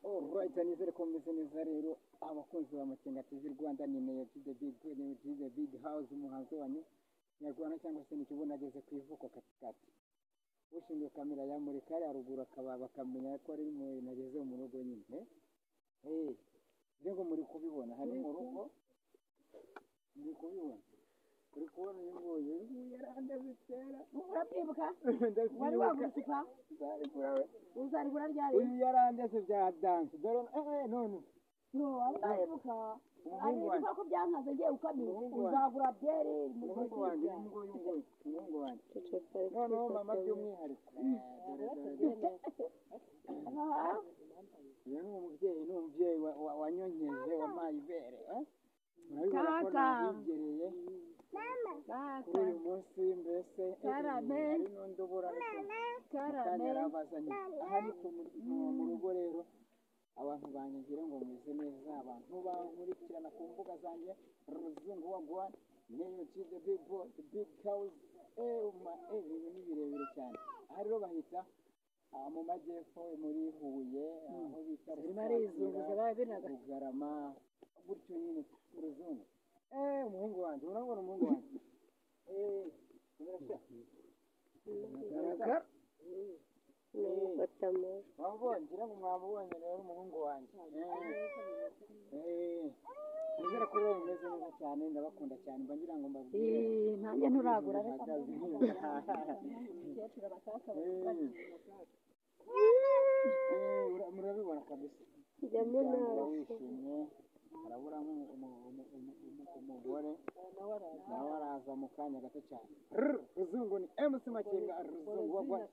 Alright, nizere ko mumeze neza rero abakunzi ba Makenga TV Rwanda ni Neo G the big house umuhanzi wanyu nyarwanda cyangwa se nikibona ageze ku ivuko katikati ushinzwe kamera yamurika ari haruguru akaba bakamenya ko ari mu nageze mu rugo nyine rego muri kubibona hari mu rugo muri kubibona uri kubona uyu yaranda bitera urabyibuka wari wagusipa uzarigura ryari uyu yarandeze bya dance dore none no ndayibuka aribuka ko byankaze ngiye ukamira uzagura byeri mu umuhungu wanjye noneho mama by'umwihariko uyu ni umubyeyi wanyonkeje wampaye ibere urabibona ko nabigereye kuri uyu munsi mbese hari n'undi ubura kandi yarabazanye aha ni mu rugo rero abantu banyigira ngo meze neza abantu bankurikirana ku mbuga zanjye Ruzungu wa Gwan Neo G the big house ibintu ni birebire cyane aha rero bahita mu majyepfo muri Huye aho bita Bugarama gutyo nyine Ruzungu umuhungu wanjye urabona umuhungu wanjye ngira ngo mwamubonye rero umuhungu wanjye nizere ko rero mumeze neza cyane ndabakunda cyane mba ngira ngo mbabwire nanjye nturagura reka murabibona kabisa wishimye harabura umugore nawe araza mu kanya gato cyane Ruzungu ni MC Makenga Ruzungu wa Gwan